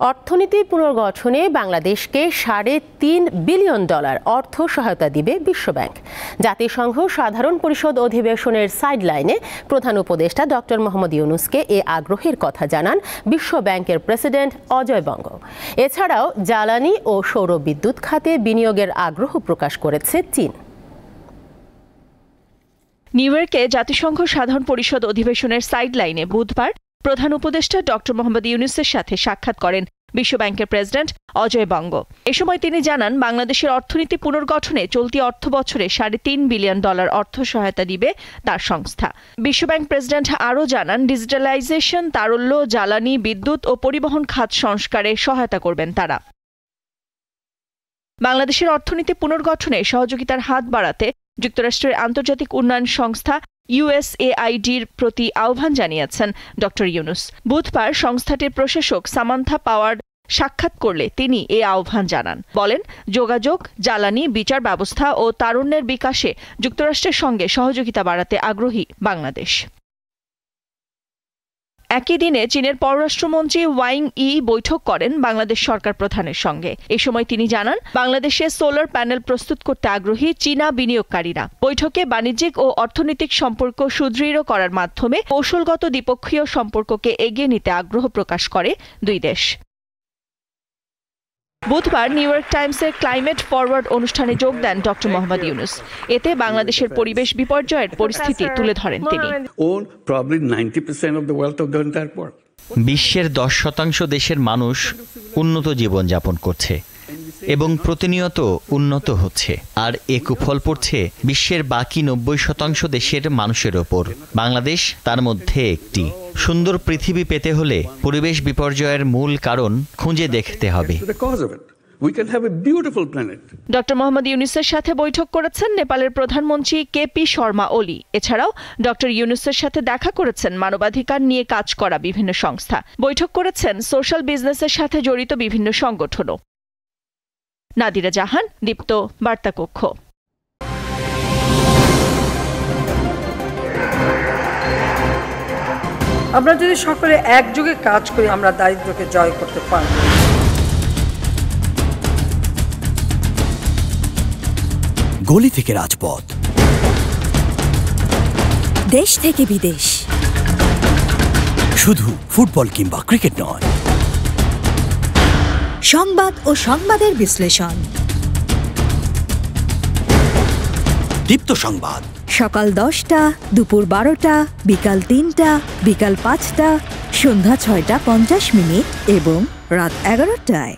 অর্থনীতি পুনর্গঠনে বাংলাদেশকে $3.5 বিলিয়ন অর্থ সহায়তা দিবে বিশ্বব্যাংক। জাতিসংঘ সাধারণ পরিষদ অধিবেশনের সাইডলাইনে প্রধান উপদেষ্টা ডক্টর মোহাম্মদ ইউনূসকে এ আগ্রহের কথা জানান বিশ্বব্যাংকের প্রেসিডেন্ট অজয় বঙ্গ। এছাড়াও জ্বালানি ও সৌর বিদ্যুৎ খাতে বিনিয়োগের আগ্রহ প্রকাশ করেছে চীন। নিউ ইয়র্কে জাতিসংঘ সাধারণ পরিষদ অধিবেশনের সাইডলাইনে বুধবার প্রধান উপদেষ্টা ডক্টর মোহাম্মদ ইউনূসের সাথে সাক্ষাৎ করেন বিশ্বব্যাংকের প্রেসিডেন্ট অজয় বঙ্গ। এ সময় তিনি জানান বাংলাদেশের অর্থনীতি পুনর্গঠনে চলতি অর্থবছরে $3.5 বিলিয়ন অর্থ সহায়তা দিবে তার সংস্থা। বিশ্বব্যাংক প্রেসিডেন্ট আরও জানান ডিজিটালাইজেশন, তারল্য, জ্বালানি, বিদ্যুৎ ও পরিবহন খাত সংস্কারে সহায়তা করবেন তারা। বাংলাদেশের অর্থনীতি পুনর্গঠনে সহযোগিতার হাত বাড়াতে যুক্তরাষ্ট্রের আন্তর্জাতিক উন্নয়ন সংস্থা USAIDর প্রতি আহ্বান জানিয়েছেন ডক্টর ইউনূস। বুধবার সংস্থাটির প্রশাসক সামান্থা পাওয়ার সাক্ষাৎ করলে তিনি এ আহ্বান জানান। বলেন, যোগাযোগ, জ্বালানি, বিচার ব্যবস্থা ও তারুণ্যের বিকাশে যুক্তরাষ্ট্রের সঙ্গে সহযোগিতা বাড়াতে আগ্রহী বাংলাদেশ। একই দিনে চীনের পররাষ্ট্রমন্ত্রী ওয়াং ই বৈঠক করেন বাংলাদেশ সরকার প্রধানের সঙ্গে। এ সময় তিনি জানান বাংলাদেশে সোলার প্যানেল প্রস্তুত করতে আগ্রহী চীনা বিনিয়োগকারীরা। বৈঠকে বাণিজ্যিক ও অর্থনৈতিক সম্পর্ক সুদৃঢ় করার মাধ্যমে কৌশলগত দ্বিপক্ষীয় সম্পর্ককে এগিয়ে নিতে আগ্রহ প্রকাশ করে দুই দেশ। বুধবার নিউ ইয়র্ক টাইমসের ক্লাইমেট ফরওয়ার্ড অনুষ্ঠানে যোগ দেন ডক্টর মোহাম্মদ ইউনূস। এতে বাংলাদেশের পরিবেশ বিপর্যয়ের পরিস্থিতি তুলে ধরেন তিনি। বিশ্বের 10% দেশের মানুষ উন্নত জীবনযাপন করছে এবং প্রতিনিয়ত উন্নত হচ্ছে, আর এ কুফল পড়ছে বিশ্বের বাকি 90% দেশের মানুষের ওপর। বাংলাদেশ তার মধ্যে একটি। সুন্দর পৃথিবী পেতে হলে পরিবেশ বিপর্যয়ের মূল কারণ খুঁজে দেখতে হবে। ডক্টর মোহাম্মদ ইউনূসের সাথে বৈঠক করেছেন নেপালের প্রধানমন্ত্রী কেপি শর্মা ওলি। এছাড়াও ডক্টর ইউনূসের সাথে দেখা করেছেন মানবাধিকার নিয়ে কাজ করা বিভিন্ন সংস্থা। বৈঠক করেছেন সোশ্যাল বিজনেসের সাথে জড়িত বিভিন্ন সংগঠনও। নাদিরা জাহান, দীপ্ত, বার্তা কক্ষ। আমরা যদি সকলে একযোগে কাজ করি আমরা দারিদ্র্যকে জয় করতে পারব। গলি থেকে রাজপথ, দেশ থেকে বিদেশ, শুধু ফুটবল কিংবা ক্রিকেট নয়, সংবাদ ও সংবাদের বিশ্লেষণ। দীপ্ত সংবাদ, সকাল 10টা, দুপুর 12টা, বিকাল 3টা, বিকাল 5টা, সন্ধ্যা 6টা 50 মিনিট এবং রাত 11টায়।